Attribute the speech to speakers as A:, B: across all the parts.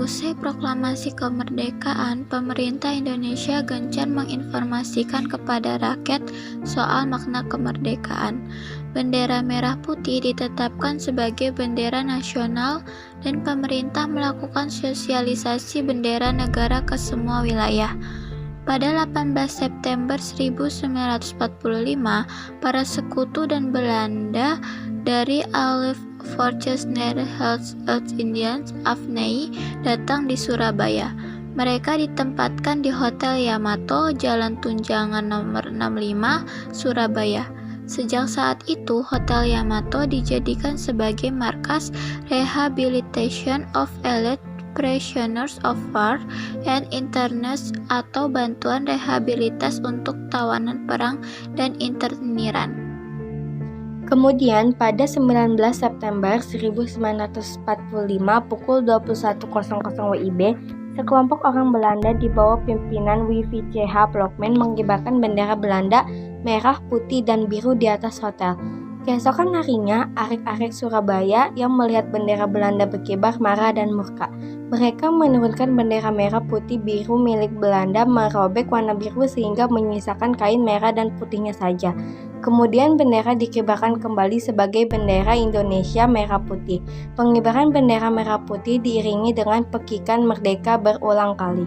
A: Usai proklamasi kemerdekaan, pemerintah Indonesia gencar menginformasikan kepada rakyat soal makna kemerdekaan. Bendera merah putih ditetapkan sebagai bendera nasional dan pemerintah melakukan sosialisasi bendera negara ke semua wilayah. Pada 18 September 1945, para sekutu dan Belanda dari Allied Forces Nederlands-Indië (AFNI) datang di Surabaya. Mereka ditempatkan di Hotel Yamato, Jalan Tunjangan nomor 65, Surabaya. Sejak saat itu, Hotel Yamato dijadikan sebagai markas Rehabilitation of Elite Prisoners of War and Internees atau bantuan rehabilitas untuk tawanan perang dan interniran.
B: Kemudian pada 19 September 1945 pukul 21.00 WIB, sekelompok orang Belanda di bawah pimpinan W.V.C.H. Blokman mengibarkan bendera Belanda merah, putih, dan biru di atas hotel. Keesokan harinya, arek-arek Surabaya yang melihat bendera Belanda berkibar marah dan murka. Mereka menurunkan bendera merah putih biru milik Belanda, merobek warna biru sehingga menyisakan kain merah dan putihnya saja. Kemudian bendera dikibarkan kembali sebagai bendera Indonesia merah putih. Pengibaran bendera merah putih diiringi dengan pekikan merdeka berulang kali.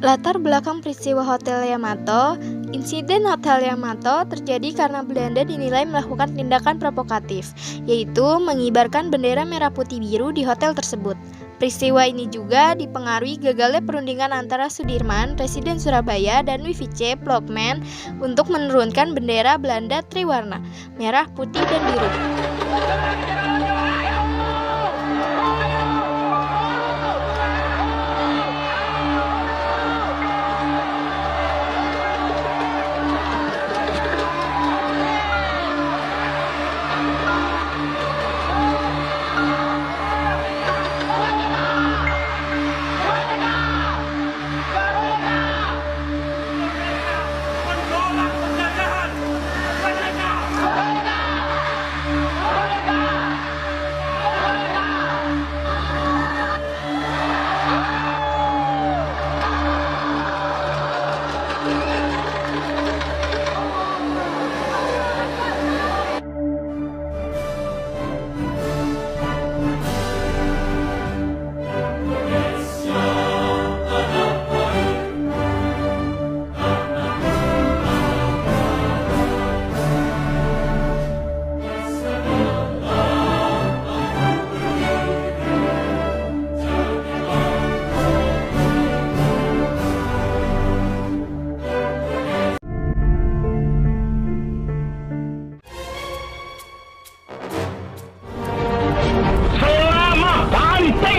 C: Latar belakang peristiwa Hotel Yamato. Insiden Hotel Yamato terjadi karena Belanda dinilai melakukan tindakan provokatif, yaitu mengibarkan bendera merah putih biru di hotel tersebut. Peristiwa ini juga dipengaruhi gagalnya perundingan antara Sudirman, Presiden Surabaya, dan W.V.C. Blokman untuk menurunkan bendera Belanda triwarna, merah, putih, dan biru.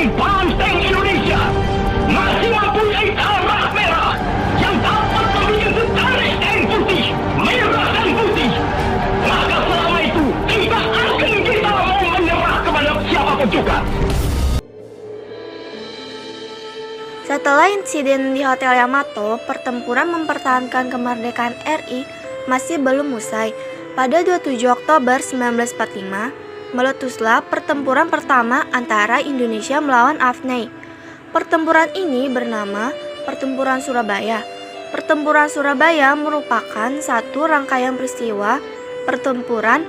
D: Banteng Indonesia masih mempunyai arah merah yang dapat membuat setarik dan putih, merah dan putih. Maka selama itu kita mau menyerah kepada siapapun juga.
C: Setelah insiden di Hotel Yamato, pertempuran mempertahankan kemerdekaan RI masih belum usai. Pada 27 Oktober 1945, meletuslah pertempuran pertama antara Indonesia melawan AFNI. Pertempuran ini bernama Pertempuran Surabaya. Pertempuran Surabaya merupakan satu rangkaian peristiwa pertempuran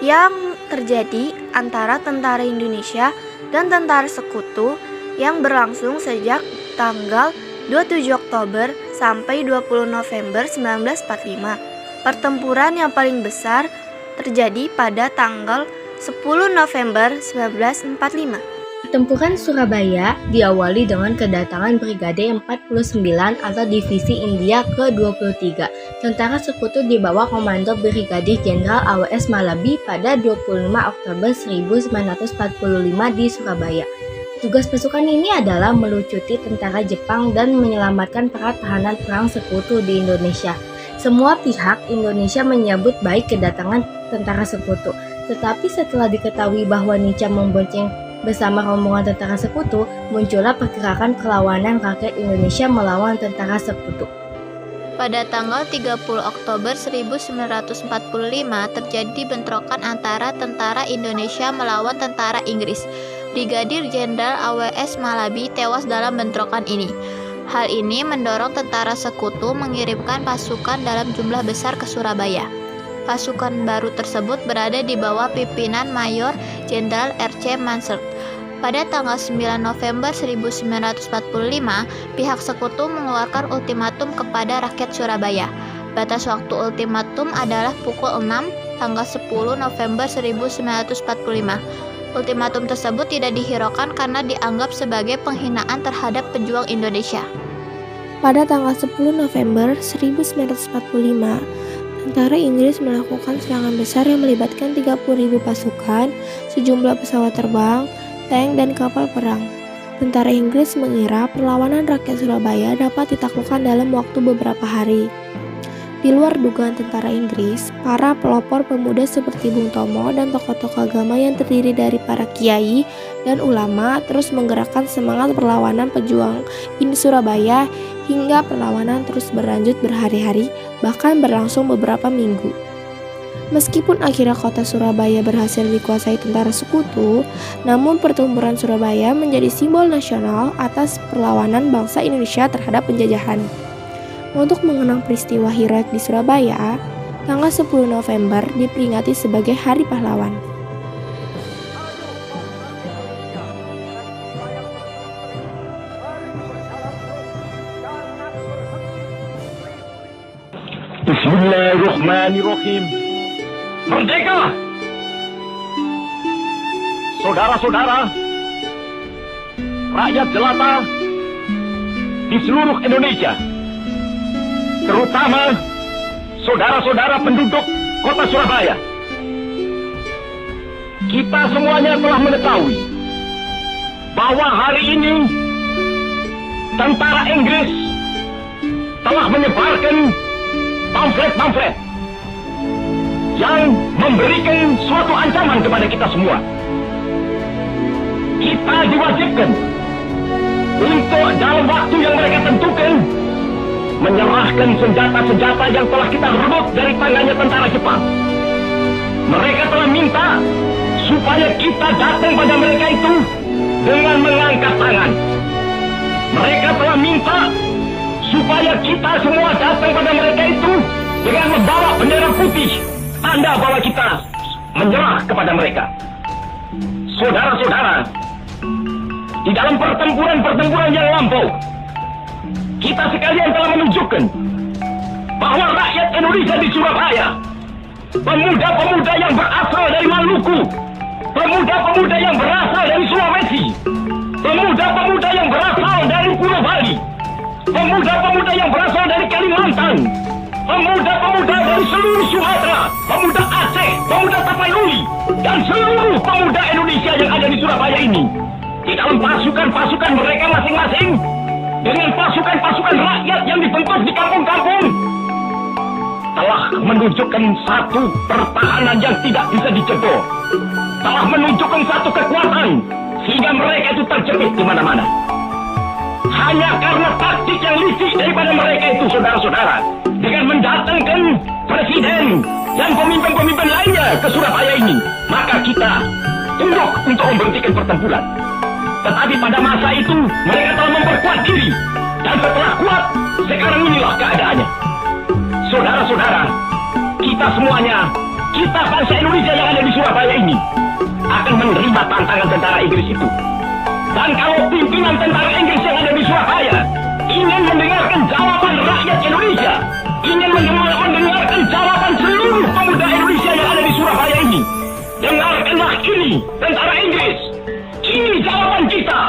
C: yang terjadi antara tentara Indonesia dan tentara sekutu yang berlangsung sejak tanggal 27 Oktober sampai 20 November 1945. Pertempuran yang paling besar terjadi pada tanggal 10 November 1945.
B: Pertempuran Surabaya diawali dengan kedatangan Brigade 49 atau Divisi India ke-23, tentara sekutu di bawah komando Brigadir Jenderal A.W.S. Malabi pada 25 Oktober 1945 di Surabaya. Tugas pasukan ini adalah melucuti tentara Jepang dan menyelamatkan para tahanan perang sekutu di Indonesia. Semua pihak Indonesia menyambut baik kedatangan tentara sekutu. Tetapi setelah diketahui bahwa Nica membonceng bersama rombongan tentara sekutu, muncullah pergerakan perlawanan rakyat Indonesia melawan tentara sekutu.
A: Pada tanggal 30 Oktober 1945 terjadi bentrokan antara tentara Indonesia melawan tentara Inggris. Brigadir Jenderal AWS Malabi tewas dalam bentrokan ini. Hal ini mendorong tentara sekutu mengirimkan pasukan dalam jumlah besar ke Surabaya. Pasukan baru tersebut berada di bawah pimpinan Mayor Jenderal R.C. Mansert. Pada tanggal 9 November 1945, pihak sekutu mengeluarkan ultimatum kepada rakyat Surabaya. Batas waktu ultimatum adalah pukul 6 tanggal 10 November 1945. Ultimatum tersebut tidak dihiraukan karena dianggap sebagai penghinaan terhadap pejuang Indonesia.
C: Pada tanggal 10 November 1945, tentara Inggris melakukan serangan besar yang melibatkan 30.000 pasukan, sejumlah pesawat terbang, tank, dan kapal perang. Tentara Inggris mengira perlawanan rakyat Surabaya dapat ditaklukkan dalam waktu beberapa hari. Di luar dugaan tentara Inggris, para pelopor pemuda seperti Bung Tomo dan tokoh-tokoh agama yang terdiri dari para kiai dan ulama terus menggerakkan semangat perlawanan pejuang di Surabaya hingga perlawanan terus berlanjut berhari-hari, bahkan berlangsung beberapa minggu. Meskipun akhirnya kota Surabaya berhasil dikuasai tentara sekutu, namun pertempuran Surabaya menjadi simbol nasional atas perlawanan bangsa Indonesia terhadap penjajahan. Untuk mengenang peristiwa heroik di Surabaya, tanggal 10 November diperingati sebagai Hari Pahlawan.
D: Bismillahirrahmanirrahim. Merdeka! Saudara-saudara, rakyat jelata di seluruh Indonesia, terutama saudara-saudara penduduk kota Surabaya, kita semuanya telah mengetahui bahwa hari ini tentara Inggris telah menyebarkan pamflet-pamflet yang memberikan suatu ancaman kepada kita semua. Kita diwajibkan untuk dalam waktu yang mereka tentukan menyerahkan senjata-senjata yang telah kita rebut dari tangannya tentara Jepang. Mereka telah minta supaya kita datang pada mereka itu dengan mengangkat tangan. Mereka telah minta supaya kita semua datang pada mereka itu dengan membawa bendera putih, tanda bahwa kita menyerah kepada mereka. Saudara-saudara, di dalam pertempuran-pertempuran yang lampau, kita sekalian telah menunjukkan bahwa rakyat Indonesia di Surabaya, pemuda-pemuda yang berasal dari Maluku, pemuda-pemuda yang berasal dari Sulawesi, pemuda-pemuda yang berasal dari Pulau Bali, pemuda-pemuda yang berasal dari Kalimantan, pemuda-pemuda dari seluruh Sumatera, pemuda Aceh, pemuda Tapanuli, dan seluruh pemuda Indonesia yang ada di Surabaya ini, di dalam pasukan-pasukan mereka masing-masing, dengan pasukan-pasukan rakyat yang dibentuk di kampung-kampung, telah menunjukkan satu pertahanan yang tidak bisa dicegah, telah menunjukkan satu kekuatan sehingga mereka itu terjepit di mana-mana. Hanya karena taktik yang licik daripada mereka itu, saudara-saudara, dengan mendatangkan presiden dan pemimpin-pemimpin lainnya ke Surabaya ini, maka kita tunduk untuk memberhentikan pertempuran. Tetapi pada masa itu mereka telah memperkuat diri, dan setelah kuat, sekarang inilah keadaannya. Saudara-saudara, kita semuanya, kita bangsa Indonesia yang ada di Surabaya ini, akan menerima tantangan tentara Inggris itu. Dan kalau pimpinan tentara Inggris yang ada di Surabaya ingin mendengarkan jawaban rakyat Indonesia, ingin mendengarkan jawaban seluruh pemuda Indonesia yang ada di Surabaya ini, dengarkanlah ini, tentara Inggris. Ini jawaban kita.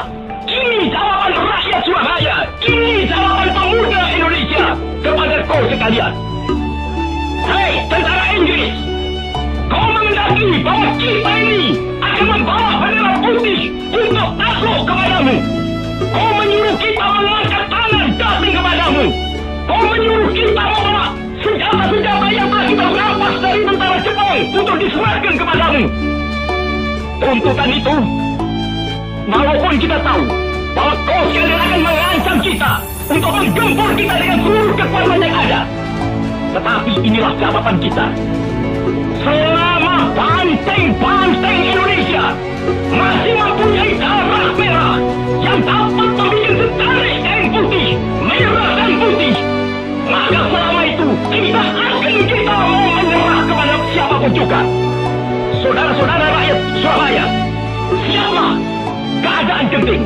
D: Ini jawaban rakyat Surabaya. Ini jawaban pemuda Indonesia kepada kau sekalian. Hei, tentara Inggris, kau mengendaki bahwa kita ini akan membawa bendera putih untuk takluk kepadamu. Kau menyuruh kita mengangkat tangan datang kepadamu. Kau menyuruh kita membawa senjata senjata-senjata yang telah kita rampas dari tentara Jepang untuk diserahkan kepadamu. Tuntutan itu, walaupun kita tahu bahwa kau sekalian akan mengancam kita untuk menggempur kita dengan seluruh kekuatan yang ada, tetapi inilah jawaban kita. Selama banteng-banteng Indonesia masih mempunyai darah merah yang dapat membuat setarik kain putih, merah dan putih, maka selama itu kita mau menyerah kepada siapapun juga. Saudara-saudara rakyat Surabaya, siaplah, keadaan genting.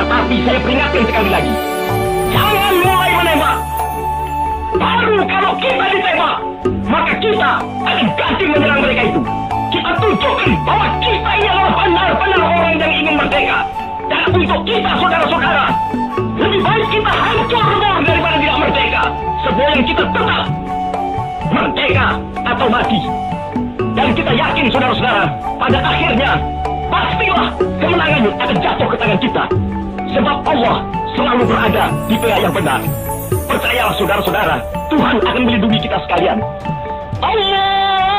D: Tetapi saya peringatkan sekali lagi, jangan mulai menembak. Baru kalau kita ditembak, maka kita akan ganti menyerang mereka itu. Kita tunjukkan bahwa kita ini adalah benar-benar orang yang ingin merdeka. Dan untuk kita, saudara-saudara, lebih baik kita hancur daripada tidak merdeka. Sebab yang kita tetap merdeka atau mati. Dan kita yakin, saudara-saudara, pada akhirnya pastilah kemenangan akan jatuh ke tangan kita. Sebab Allah selalu berada di pihak yang benar. Percayalah, saudara-saudara, Tuhan akan melindungi kita sekalian. Allah